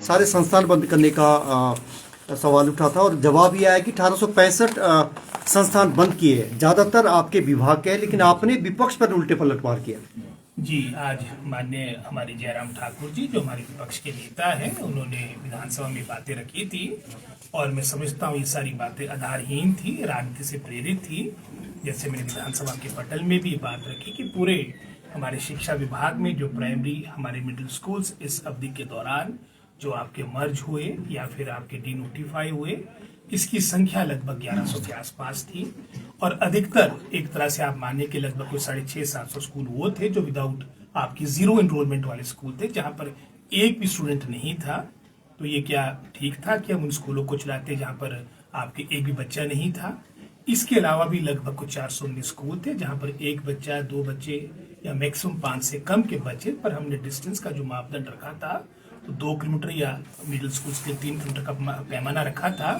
सारे संस्थान बंद करने का सवाल उठा था और जवाब ये आया कि 1865 संस्थान बंद किए, ज़्यादातर आपके विभाग के हैं, लेकिन आपने विपक्ष पर उल्टे पलटवार किया। जी, आज माननीय हमारे जयराम ठाकुर जी जो हमारे विपक्ष के नेता हैं, उन्होंने विधानसभा में बातें रखी थी और मैं समझता हूँ ये सारी बातें आधारहीन थी, राजनीति से प्रेरित थी। जैसे मैंने विधानसभा के पटल में भी बात रखी कि पूरे हमारे शिक्षा विभाग में जो प्राइमरी हमारे मिडिल स्कूल्स इस अवधि के दौरान जो आपके मर्ज हुए या फिर आपके डिनोटिफाई हुए, इसकी संख्या लगभग 1100 के आसपास थी और अधिकतर एक तरह से आप मानिए कि लगभग कोई 650-700 स्कूल वो थे जो विदाउट आपकी जीरो एनरोलमेंट वाले स्कूल थे, जहां पर एक भी स्टूडेंट नहीं था। तो ये क्या ठीक था कि हम उन स्कूलों को चलाते जहां पर आपके एक भी बच्चा नहीं था? इसके अलावा भी लगभग कुछ 419 स्कूल थे जहां पर एक बच्चा, दो बच्चे या मैक्सिमम 5 से कम के बच्चे, पर हमने डिस्टेंस का जो मापदंड रखा था तो 2 किलोमीटर या मिडिल स्कूल के 3 किलोमीटर का पैमाना रखा था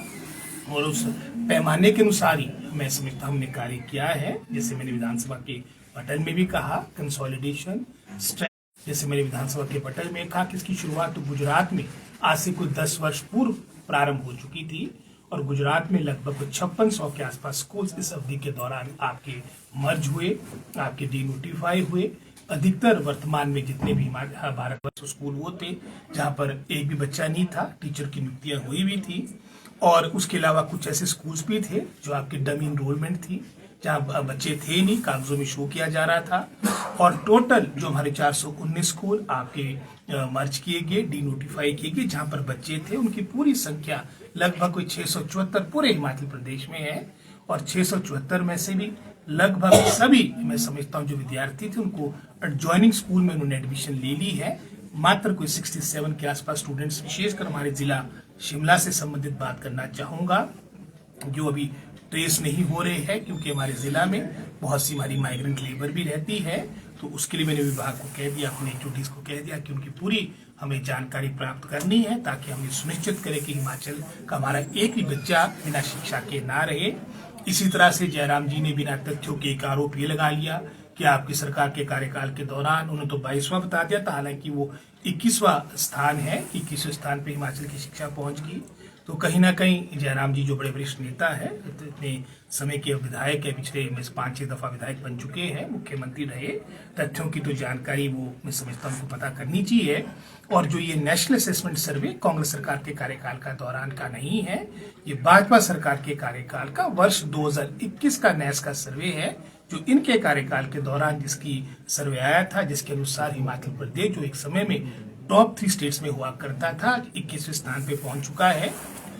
और उस पैमाने के अनुसार ही मैं समझता हमने कार्य किया है। जैसे मैंने विधानसभा के पटल में भी कहा, कंसोलिडेशन, जैसे मैंने विधानसभा के पटल में कहा कि इसकी शुरुआत तो गुजरात में आज से कुछ 10 वर्ष पूर्व प्रारंभ हो चुकी थी और गुजरात में लगभग 5600 के आसपास स्कूल्स इस अवधि के दौरान आपके मर्ज हुए, आपके डिनोटिफाई हुए। अधिकतर वर्तमान में जितने भी भारतवर्ष स्कूल वो थे जहां पर एक भी बच्चा नहीं था, टीचर की नियुक्तियां हुई भी थी और उसके अलावा कुछ ऐसे स्कूल्स भी थे जो आपकी डमी इनरोलमेंट थी, जहाँ बच्चे थे नहीं, कागजों में शो किया जा रहा था। और टोटल जो हमारे 419 स्कूल आपके मर्ज किए गए, डिनोटिफाई किए गए, जहाँ पर बच्चे थे, उनकी पूरी संख्या लगभग कोई 674 पूरे हिमाचल प्रदेश में है और 674 में से भी लगभग सभी मैं समझता हूँ जो विद्यार्थी थे उनको एडजॉइनिंग स्कूल में उन्होंने एडमिशन ले ली है। मात्र कोई 67 के आसपास स्टूडेंट्स, विशेषकर हमारे जिला शिमला से संबंधित बात करना चाहूंगा, जो अभी ट्रेस नहीं हो रहे हैं क्योंकि हमारे जिला में बहुत सी हमारी माइग्रेंट लेबर भी रहती है। तो उसके लिए मैंने विभाग को कह दिया, अपने एक्टिविटीज को कह दिया कि उनकी पूरी हमें जानकारी प्राप्त करनी है ताकि हम ये सुनिश्चित करें कि हिमाचल का हमारा एक भी बच्चा बिना शिक्षा के ना रहे। इसी तरह से जयराम जी ने बिना तथ्यों के एक आरोप ये लगा लिया कि आपकी सरकार के कार्यकाल के दौरान, उन्होंने तो 22वां बता दिया था, हालांकि वो 21वां स्थान है, 21वें स्थान पे हिमाचल की शिक्षा पहुंच गई। तो कहीं ना कहीं जयराम जी जो बड़े वरिष्ठ नेता है, इतने समय के विधायक है, पिछले 5-6 दफा विधायक बन चुके हैं, मुख्यमंत्री रहे, तथ्यों की तो जानकारी वो मैं समझता हूँ उनको पता करनी चाहिए। और जो ये नेशनल असेसमेंट सर्वे कांग्रेस सरकार के कार्यकाल का दौरान का नहीं है, ये भाजपा सरकार के कार्यकाल का वर्ष 2021 का नेस का सर्वे है, जो इनके कार्यकाल के दौरान जिसकी सर्वे आया था, जिसके अनुसार हिमाचल प्रदेश जो एक समय में टॉप 3 स्टेट्स में हुआ करता था, 21वें स्थान पे पहुंच चुका है।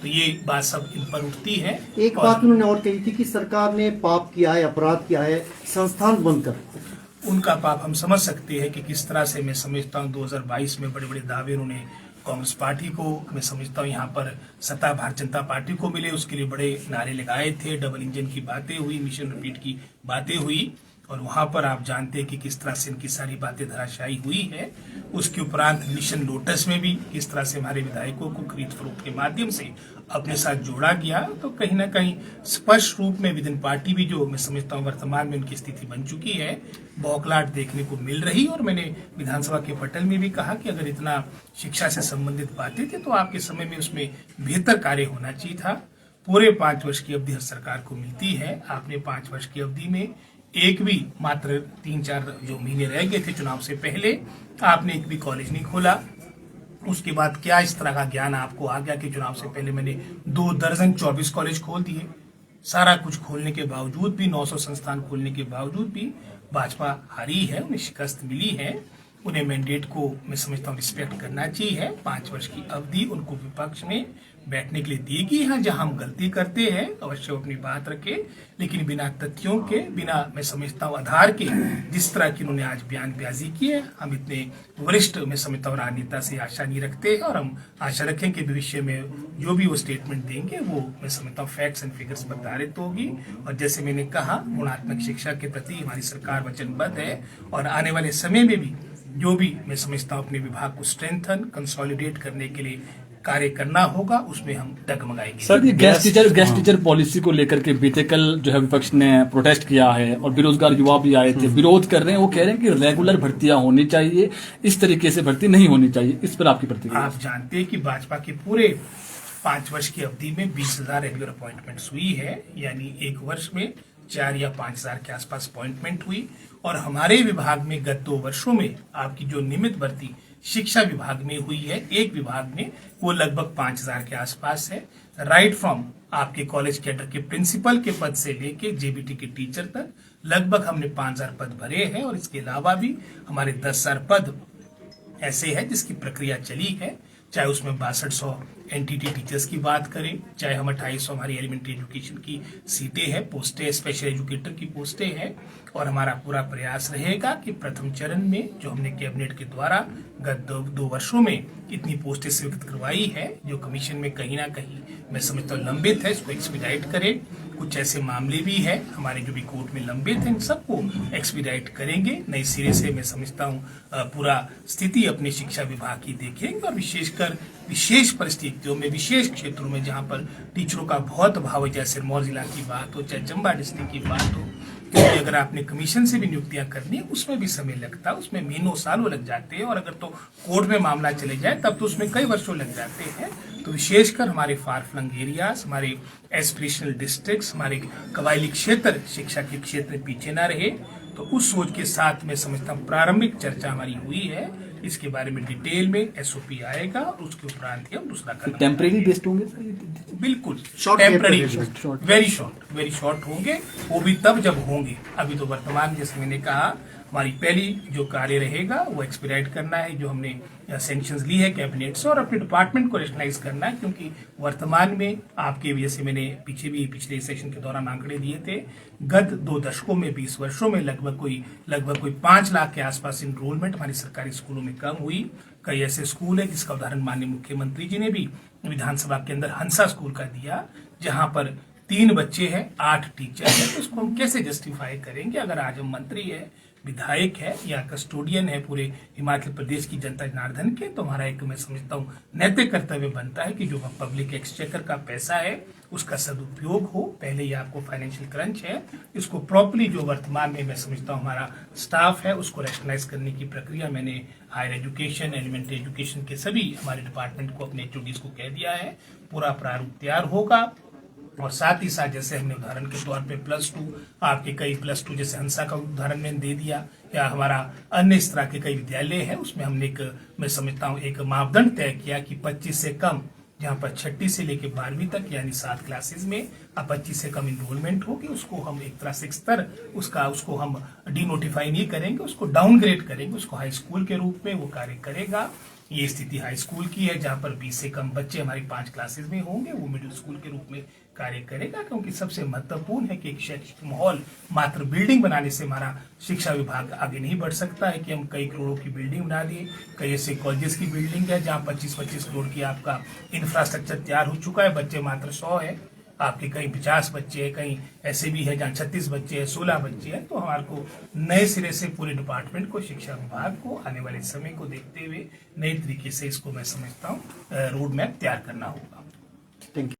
तो ये बात सब इन पर उठती है। एक बात उन्होंने और कही थी कि सरकार ने पाप किया है, अपराध किया है संस्थान बंद कर। उनका पाप हम समझ सकते हैं कि किस तरह से मैं समझता हूँ 2022 में बड़े बड़े दावे उन्होंने कांग्रेस पार्टी को, मैं समझता हूँ यहाँ पर सत्ता भारतीय जनता पार्टी को मिले, उसके लिए बड़े नारे लगाए थे, डबल इंजन की बातें हुई, मिशन रिपीट की बातें हुई और वहां पर आप जानते हैं कि किस तरह से इनकी सारी बातें धराशायी हुई है। उसके उपरांत मिशन लोटस में भी किस तरह से हमारे विधायकों को खरीद फरोख्त के माध्यम से अपने साथ जोड़ा गया। तो कहीं ना कहीं स्पष्ट रूप में विद इन पार्टी भी जो मैं समझता हूँ वर्तमान में उनकी स्थिति बन चुकी है, बौखलाहट देखने को मिल रही। और मैंने विधानसभा के पटल में भी कहा कि अगर इतना शिक्षा से संबंधित बातें थी तो आपके समय में उसमें बेहतर कार्य होना चाहिए था। पूरे 5 वर्ष की अवधि हर सरकार को मिलती है, आपने 5 वर्ष की अवधि में एक भी, मात्र 3-4 जो महीने रह गए थे चुनाव से पहले, आपने एक भी कॉलेज नहीं खोला। उसके बाद क्या इस तरह का ज्ञान आपको आ गया कि चुनाव से पहले मैंने 2 दर्जन 24 कॉलेज खोल दिए। सारा कुछ खोलने के बावजूद भी, 900 संस्थान खोलने के बावजूद भी भाजपा हारी है, उन्हें शिकस्त मिली है। उन्हें मैंडेट को मैं समझता हूँ रिस्पेक्ट करना चाहिए। 5 वर्ष की अवधि उनको विपक्ष में बैठने के लिए देगी। हाँ, जहां हम गलती करते हैं अवश्य अपनी बात रखे, लेकिन बिना तथ्यों के, बिना मैं समझता हूँ आधार के, जिस तरह की उन्होंने आज बयानबाजी की है, हम इतने वरिष्ठ मैं समझता हूँ राजनेता से आशा नहीं रखते और हम आशा रखें कि भविष्य में जो भी वो स्टेटमेंट देंगे वो मैं समझता हूँ फैक्ट्स एंड फिगर्स पर आधारित होगी। और जैसे मैंने कहा, गुणात्मक शिक्षा के प्रति हमारी सरकार वचनबद्ध है और आने वाले समय में भी जो भी मैं समझता हूँ अपने विभाग को स्ट्रेंथन, कंसोलिडेट करने के लिए कार्य करना होगा, उसमें हम डगमगाएंगे। सर, ये गेस्ट टीचर पॉलिसी को लेकर के बीते कल जो है विपक्ष ने प्रोटेस्ट किया है और बेरोजगार युवा भी आए थे, विरोध कर रहे हैं। वो कह रहे हैं कि रेगुलर भर्तियां होनी चाहिए, इस तरीके से भर्ती नहीं होनी चाहिए। इस पर आपकी प्रतिक्रिया? आप जानते हैं कि भाजपा के पूरे 5 वर्ष की अवधि में 20,000 रेगुलर अपॉइंटमेंट्स हुई है, यानी एक वर्ष में 4 या 5,000 के आसपास अपॉइंटमेंट हुई। और हमारे विभाग में गत 2 वर्षों में आपकी जो नियमित भर्ती शिक्षा विभाग में हुई है, एक विभाग में, वो लगभग 5,000 के आसपास है। राइट फ्रॉम आपके कॉलेज कैडर के प्रिंसिपल के पद से लेके जेबीटी के टीचर तक लगभग हमने 5,000 पद भरे हैं। और इसके अलावा भी हमारे 10,000 पद ऐसे हैं जिसकी प्रक्रिया चली है, चाहे उसमें 6200 एनटीटी टीचर्स की बात करें, चाहे हम 2800 हमारी एलिमेंट्री एजुकेशन की सीटें हैं, पोस्टें, स्पेशल एजुकेटर की पोस्टें हैं। और हमारा पूरा प्रयास रहेगा कि प्रथम चरण में जो हमने कैबिनेट के द्वारा गत 2 वर्षों में इतनी पोस्टें स्वीकृत करवाई है, जो कमीशन में कहीं ना कहीं मैं समझता हूँ लंबित है, इसको एक्सपीडाइट करें। कुछ ऐसे मामले भी है हमारे जो भी कोर्ट में लंबित हैं, इन सबको एक्सपीडाइट करेंगे। नए सिरे से मैं समझता हूँ पूरा स्थिति अपने शिक्षा विभाग की देखेंगे और विशेषकर विशेष परिस्थितियों में, विशेष क्षेत्रों में जहाँ पर टीचरों का बहुत अभाव है, चाहे सिरमौर जिला की बात हो, चाहे चंबा डिस्ट्रिक्ट की बात हो, क्योंकि अगर आपने कमीशन से भी नियुक्तियां करनी है उसमें भी समय लगता है, उसमें महीनों सालों लग जाते हैं। और अगर तो कोर्ट में मामला चले जाए तब तो उसमें कई वर्षों लग जाते हैं। तो विशेषकर हमारे फार फ्लंग एरियाज, हमारे एस्पिरेशनल डिस्ट्रिक्ट्स, हमारे कबायली क्षेत्र शिक्षा के क्षेत्र में पीछे ना रहे, तो उस सोच के साथ मैं समझता हूँ प्रारंभिक चर्चा हमारी हुई है। इसके बारे में डिटेल में एसओपी आएगा और उसके उपरांत ही हम दूसरा करेंगे। टेम्परेरी बेस्ड होंगे बिल्कुल, टेम्परेरी, वेरी शॉर्ट होंगे, वो भी तब जब होंगे। अभी तो वर्तमान, जैसे मैंने कहा, हमारी पहली जो कार्य रहेगा वो एक्सपीडाइट करना है, जो हमने सैंक्शंस ली है कैबिनेट से, और अपने डिपार्टमेंट को रेशनलाइज करना है। क्योंकि वर्तमान में आपके, जैसे मैंने पिछले सेशन के दौरान आंकड़े दिए थे, गत 2 दशकों में, 20 वर्षों में लगभग कोई 5 लाख के आसपास इनरोलमेंट हमारी सरकारी स्कूलों में कम हुई। कई ऐसे स्कूल है जिसका उदाहरण माननीय मुख्यमंत्री जी ने भी विधानसभा के अंदर हंसा स्कूल का दिया, जहां पर 3 बच्चे हैं, 8 टीचर है। तो उसको हम कैसे जस्टिफाई करेंगे? अगर आज हम मंत्री है, विधायक है या कस्टोडियन है पूरे हिमाचल प्रदेश की जनता जनार्दन के, तो हमारा एक, मैं समझता हूँ, नैतिक कर्तव्य बनता है कि जो पब्लिक एक्सचेकर का पैसा है उसका सदुपयोग हो। पहले ही आपको फाइनेंशियल क्रंच है, इसको प्रॉपर्ली जो वर्तमान में मैं समझता हूँ हमारा स्टाफ है उसको रैशनलाइज करने की प्रक्रिया मैंने हायर एजुकेशन, एलिमेंट्री एजुकेशन के सभी हमारे डिपार्टमेंट को, अपने एचओडीज को कह दिया है। पूरा प्रारूप तैयार होगा। और साथ ही साथ, जैसे हमने उदाहरण के तौर पे +2, आपके कई +2 जैसे हंसा का उदाहरण मैंने दे दिया, या हमारा अन्य इस तरह के कई विद्यालय हैं, उसमें हमने मैं समझता हूँ एक मापदंड तय किया कि 25 से कम, जहाँ पर 6ठी से लेकर 12वीं तक यानी 7 क्लासेस में अब 25 से कम इनरोलमेंट होगी, उसको हम एक तरह से स्तर उसको हम डिनोटिफाई नहीं करेंगे, उसको डाउनग्रेड करेंगे, उसको हाई स्कूल के रूप में वो कार्य करेगा। ये स्थिति हाई स्कूल की है, जहाँ पर 20 से कम बच्चे हमारी 5 क्लासेस में होंगे, वो मिडिल स्कूल के रूप में कार्य करेगा। क्योंकि सबसे महत्वपूर्ण है कि एक शैक्षिक माहौल मात्र बिल्डिंग बनाने से हमारा शिक्षा विभाग आगे नहीं बढ़ सकता है कि हम कई करोड़ों की बिल्डिंग बना दिए। कई ऐसे कॉलेजेस की बिल्डिंग है जहाँ 25-25 करोड़ की आपका इंफ्रास्ट्रक्चर तैयार हो चुका है, बच्चे मात्र 100 है, आपके कहीं 50 बच्चे हैं, कहीं ऐसे भी है जहाँ 36 बच्चे हैं, 16 बच्चे हैं। तो हमारे को नए सिरे से पूरे डिपार्टमेंट को, शिक्षा विभाग को आने वाले समय को देखते हुए नए तरीके से इसको मैं समझता हूँ रोड मैप तैयार करना होगा।